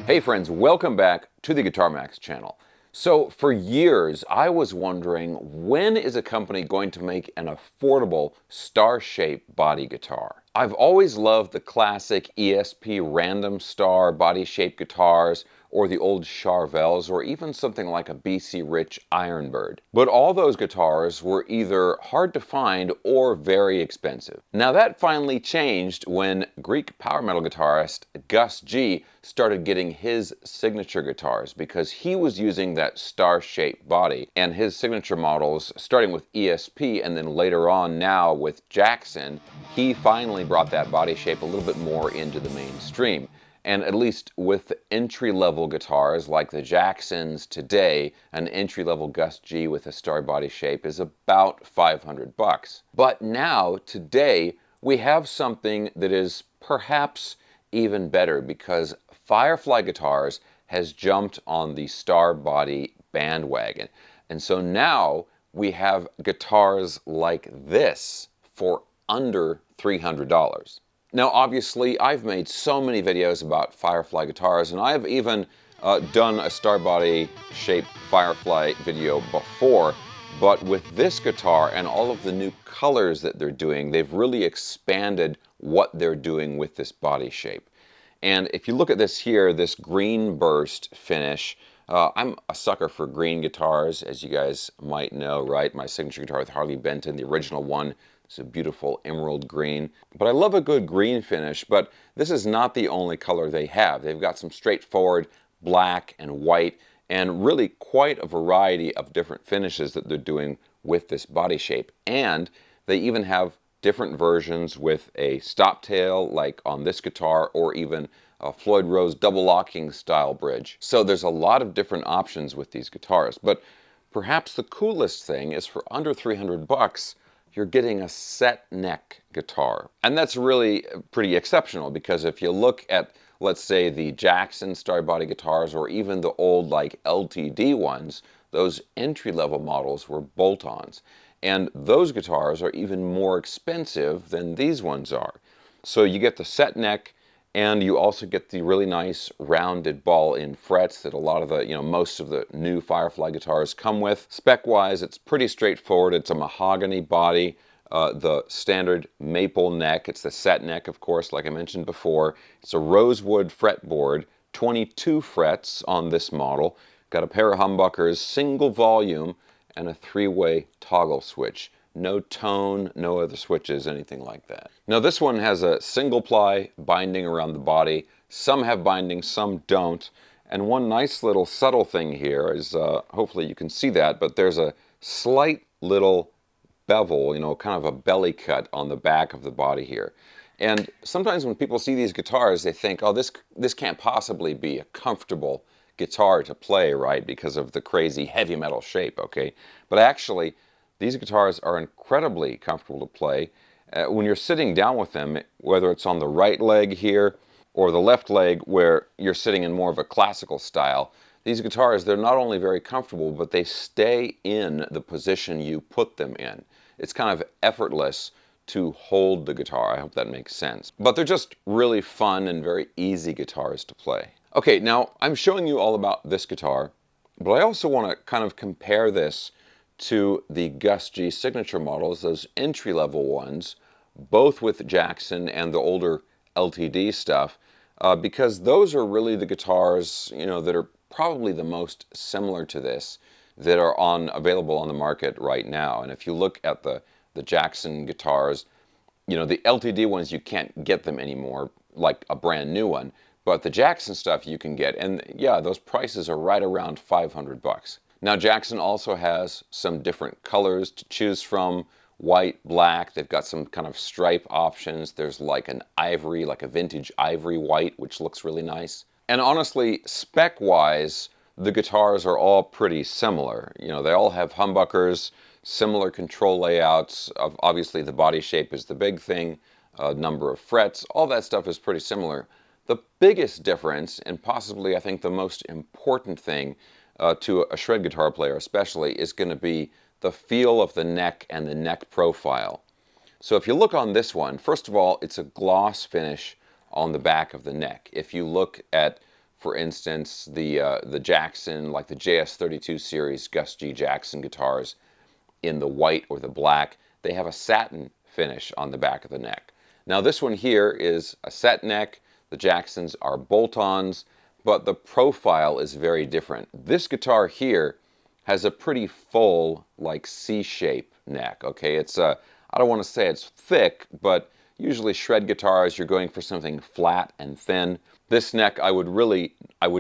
Hey friends, welcome back to the Guitar Max channel. So for years I was wondering, when is a company going to make an affordable star-shaped body guitar? I've always loved the classic ESP random star body-shaped guitars, or the old Charvels, or even something like a BC Rich Ironbird. But all those guitars were either hard to find or very expensive. Now that finally changed when Greek power metal guitarist Gus G started getting his signature guitars, because he was using that star-shaped body, and his signature models, starting with ESP and then later on now with Jackson, he finally brought that body shape a little bit more into the mainstream. And at least with the entry-level guitars like the Jacksons today, an entry-level Gus G with a star body shape is about $500. But now, today, we have something that is perhaps even better, because Firefly Guitars has jumped on the star body bandwagon. And so now we have guitars like this for under $300. Now obviously I've made so many videos about Firefly guitars, and I've even done a star body shaped Firefly video before, but with this guitar and all of the new colors that they're doing, they've really expanded what they're doing with this body shape. And if you look at this here, this green burst finish, I'm a sucker for green guitars, as you guys might know, right? My signature guitar with Harley Benton, the original one, it's a beautiful emerald green. But I love a good green finish, but this is not the only color they have. They've got some straightforward black and white, and really quite a variety of different finishes that they're doing with this body shape. And they even have different versions with a stop tail, like on this guitar, or even a Floyd Rose double locking style bridge. So there's a lot of different options with these guitars. But perhaps the coolest thing is, for under $300, you're getting a set neck guitar. And that's really pretty exceptional, because if you look at, let's say, the Jackson star body guitars, or even the old like LTD ones, those entry-level models were bolt-ons. And those guitars are even more expensive than these ones are. So you get the set neck, and you also get the really nice rounded ball-in frets that a lot of the, most of the new Firefly guitars come with. Spec-wise, it's pretty straightforward. It's a mahogany body, the standard maple neck. It's the set neck, of course, like I mentioned before. It's a rosewood fretboard, 22 frets on this model. Got a pair of humbuckers, single volume, and a 3-way toggle switch. No tone, no other switches, anything like that. Now this one has a single ply binding around the body. Some have binding, some don't. And one nice little subtle thing here is, hopefully you can see that, but there's a slight little bevel, kind of a belly cut on the back of the body here. And sometimes when people see these guitars, they think, oh, this can't possibly be a comfortable guitar to play, right? Because of the crazy heavy metal shape, okay? But actually, these guitars are incredibly comfortable to play. When you're sitting down with them, whether it's on the right leg here or the left leg where you're sitting in more of a classical style, these guitars, they're not only very comfortable, but they stay in the position you put them in. It's kind of effortless to hold the guitar. I hope that makes sense. But they're just really fun and very easy guitars to play. Okay, now I'm showing you all about this guitar, but I also want to kind of compare this to the Gus G signature models, those entry-level ones, both with Jackson and the older LTD stuff, because those are really the guitars, that are probably the most similar to this that are available on the market right now. And if you look at the Jackson guitars, the LTD ones, you can't get them anymore, like a brand new one, but the Jackson stuff you can get, and yeah, those prices are right around $500. Now Jackson also has some different colors to choose from, white, black. They've got some kind of stripe options. There's like an ivory, like a vintage ivory white, which looks really nice. And honestly, spec-wise, the guitars are all pretty similar. You know, they all have humbuckers, similar control layouts. Obviously, the body shape is the big thing, number of frets, all that stuff is pretty similar. The biggest difference, and possibly I think the most important thing to a shred guitar player especially, is going to be the feel of the neck and the neck profile. So if you look on this one, first of all, it's a gloss finish on the back of the neck. If you look at, for instance, the Jackson, like the JS32 series Gus G Jackson guitars in the white or the black, they have a satin finish on the back of the neck. Now this one here is a set neck. The Jacksons are bolt-ons, but the profile is very different. This guitar here has a pretty full, like C-shape neck, okay? It's a, I don't want to say it's thick, but usually shred guitars, you're going for something flat and thin. This neck, I would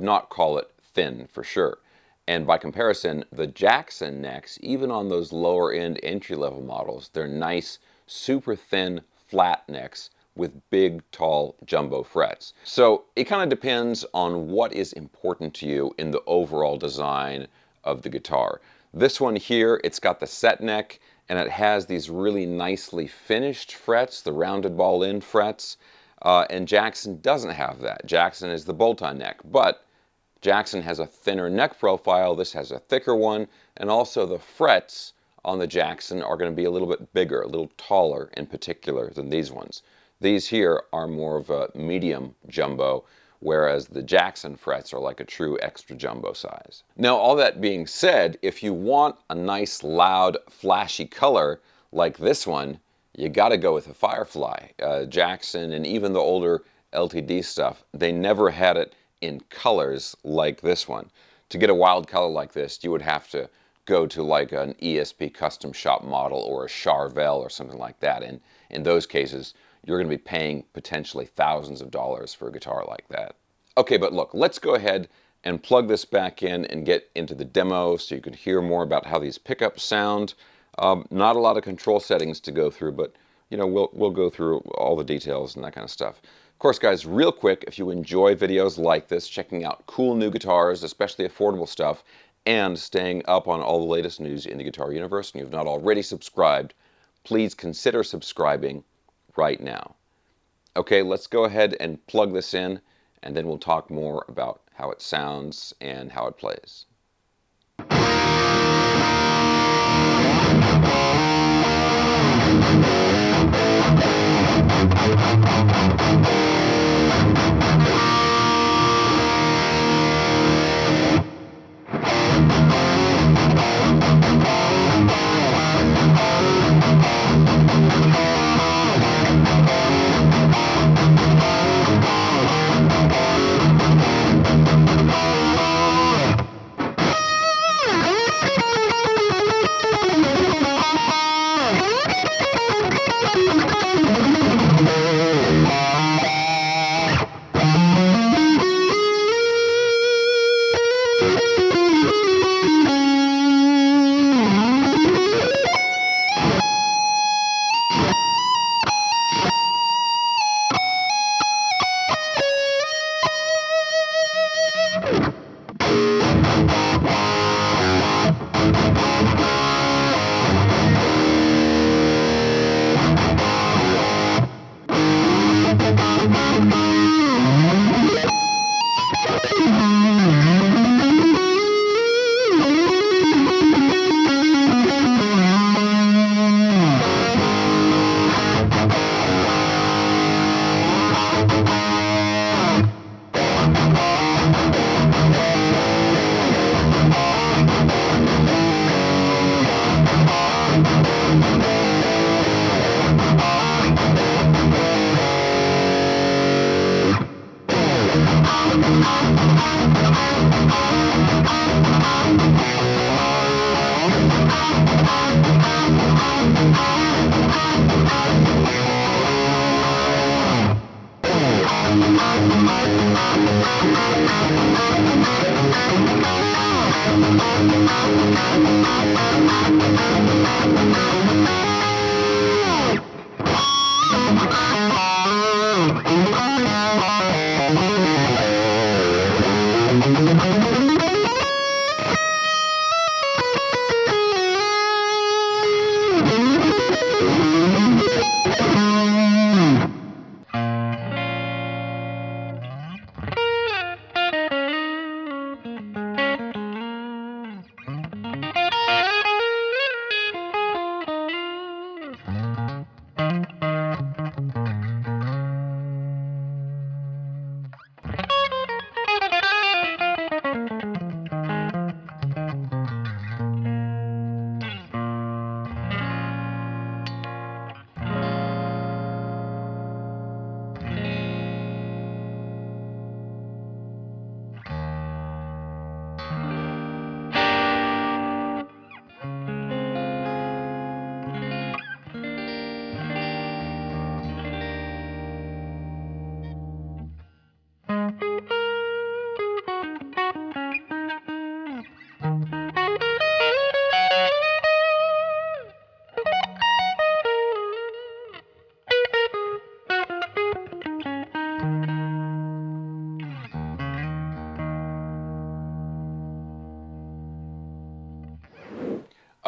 not call it thin for sure. And by comparison, the Jackson necks, even on those lower end entry-level models, they're nice, super thin, flat necks with big, tall, jumbo frets. So it kind of depends on what is important to you in the overall design of the guitar. This one here, it's got the set neck, and it has these really nicely finished frets, the rounded ball end frets, and Jackson doesn't have that. Jackson is the bolt-on neck, but Jackson has a thinner neck profile, this has a thicker one, and also the frets on the Jackson are going to be a little bit bigger, a little taller in particular than these ones. These here are more of a medium jumbo, whereas the Jackson frets are like a true extra jumbo size. Now, all that being said, if you want a nice, loud, flashy color like this one, you got to go with a Firefly. Jackson and even the older LTD stuff, they never had it in colors like this one. To get a wild color like this, you would have to go to like an ESP custom shop model or a Charvel or something like that. And in those cases, you're going to be paying potentially thousands of dollars for a guitar like that. Okay, but look, let's go ahead and plug this back in and get into the demo so you can hear more about how these pickups sound. Not a lot of control settings to go through, but you know, we'll go through all the details and that kind of stuff. Of course, guys, real quick, if you enjoy videos like this, checking out cool new guitars, especially affordable stuff, and staying up on all the latest news in the guitar universe, and you've not already subscribed, please consider subscribing right now. Okay, let's go ahead and plug this in, and then we'll talk more about how it sounds and how it plays.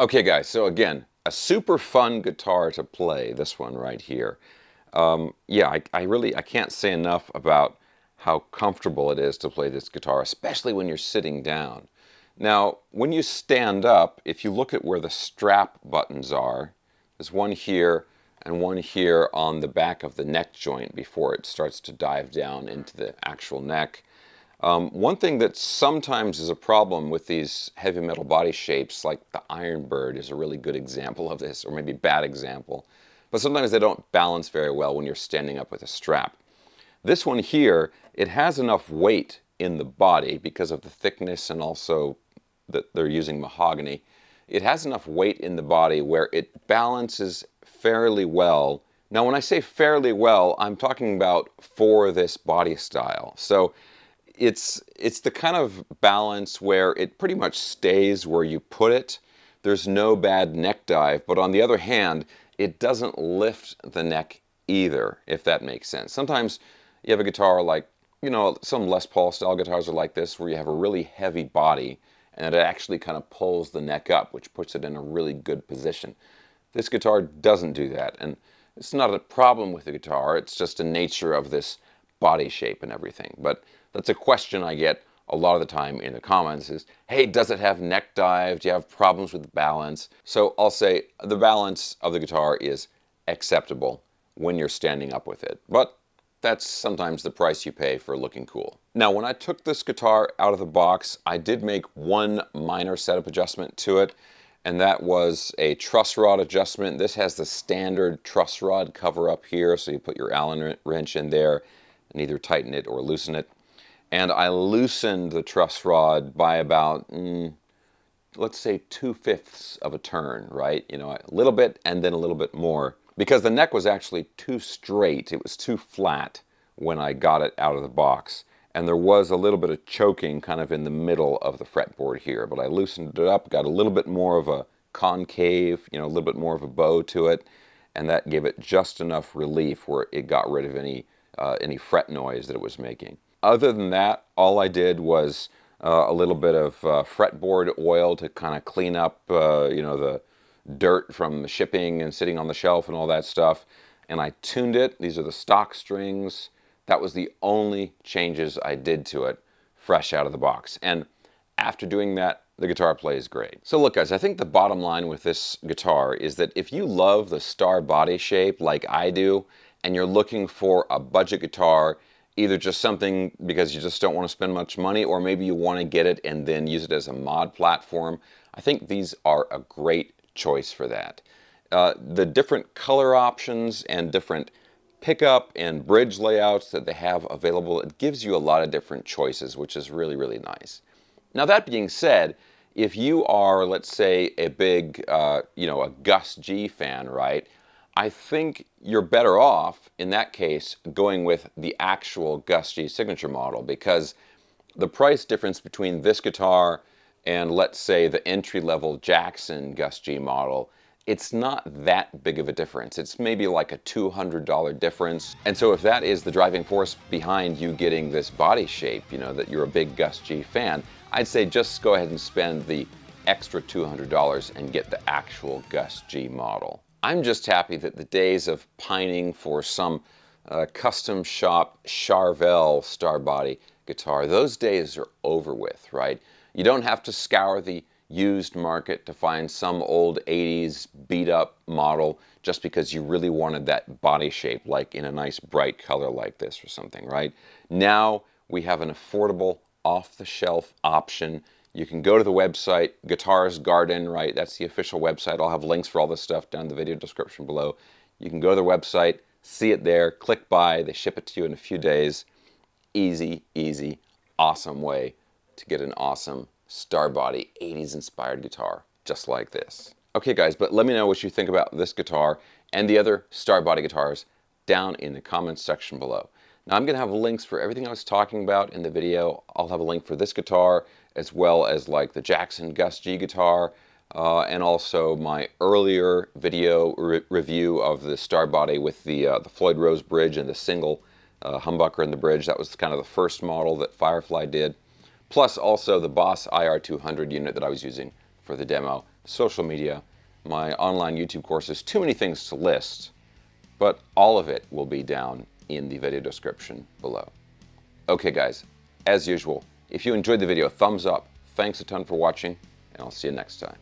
Okay guys, so again, a super fun guitar to play, this one right here. Yeah, I can't say enough about how comfortable it is to play this guitar, especially when you're sitting down. Now, when you stand up, if you look at where the strap buttons are, there's one here and one here on the back of the neck joint before it starts to dive down into the actual neck. One thing that sometimes is a problem with these heavy metal body shapes, like the Iron Bird is a really good example of this, or maybe bad example, but sometimes they don't balance very well when you're standing up with a strap. This one here, it has enough weight in the body because of the thickness and also that they're using mahogany. It has enough weight in the body where it balances fairly well. Now, when I say fairly well, I'm talking about for this body style. So it's the kind of balance where it pretty much stays where you put it. There's no bad neck dive, but on the other hand, it doesn't lift the neck either, if that makes sense. Sometimes you have a guitar like, you know, some Les Paul style guitars are like this, where you have a really heavy body and it actually kind of pulls the neck up, which puts it in a really good position. This guitar doesn't do that, and it's not a problem with the guitar, it's just the nature of this body shape and everything. But that's a question I get a lot of the time in the comments is, hey, does it have neck dive? Do you have problems with the balance? So I'll say the balance of the guitar is acceptable when you're standing up with it. But that's sometimes the price you pay for looking cool. Now, when I took this guitar out of the box, I did make one minor setup adjustment to it, and that was a truss rod adjustment. This has the standard truss rod cover up here, so you put your Allen wrench in there and either tighten it or loosen it. And I loosened the truss rod by about, let's say 2/5 of a turn, right? You know, a little bit and then a little bit more. Because the neck was actually too straight, it was too flat when I got it out of the box. And there was a little bit of choking kind of in the middle of the fretboard here. But I loosened it up, got a little bit more of a concave, you know, a little bit more of a bow to it. And that gave it just enough relief where it got rid of any fret noise that it was making. Other than that, all I did was a little bit of fretboard oil to kind of clean up, you know, the dirt from the shipping and sitting on the shelf and all that stuff. And I tuned it. These are the stock strings. That was the only changes I did to it fresh out of the box. And after doing that, the guitar plays great. So look guys, I think the bottom line with this guitar is that if you love the star body shape like I do, and you're looking for a budget guitar, either just something because you just don't want to spend much money, or maybe you want to get it and then use it as a mod platform, I think these are a great choice for that. The different color options and different pickup and bridge layouts that they have available, it gives you a lot of different choices, which is really, really nice. Now that being said, if you are, let's say, a big, you know, a Gus G fan, right? I think you're better off, in that case, going with the actual Gus G signature model, because the price difference between this guitar and, let's say, the entry-level Jackson Gus G model, it's not that big of a difference. It's maybe like a $200 difference. And so if that is the driving force behind you getting this body shape, you know, that you're a big Gus G fan, I'd say just go ahead and spend the extra $200 and get the actual Gus G model. I'm just happy that the days of pining for some custom shop Charvel star body guitar, those days are over with, right? You don't have to scour the used market to find some old 80s beat up model just because you really wanted that body shape, like in a nice bright color like this or something, right? Now we have an affordable off-the-shelf option. You can go to the website, Guitars Garden, right? That's the official website. I'll have links for all this stuff down in the video description below. You can go to the website, see it there, click buy, they ship it to you in a few days. Easy, easy, awesome way to get an awesome star body 80s inspired guitar just like this. Okay guys, but let me know what you think about this guitar and the other star body guitars down in the comments section below. Now I'm going to have links for everything I was talking about in the video. I'll have a link for this guitar as well as like the Jackson Gus G guitar and also my earlier video review of the star body with the Floyd Rose bridge and the single humbucker in the bridge. That was kind of the first model that Firefly did. Plus also the Boss IR200 unit that I was using for the demo. social media, my online YouTube courses, too many things to list, but all of it will be down in the video description below. Okay guys, as usual, if you enjoyed the video, thumbs up. Thanks a ton for watching, and I'll see you next time.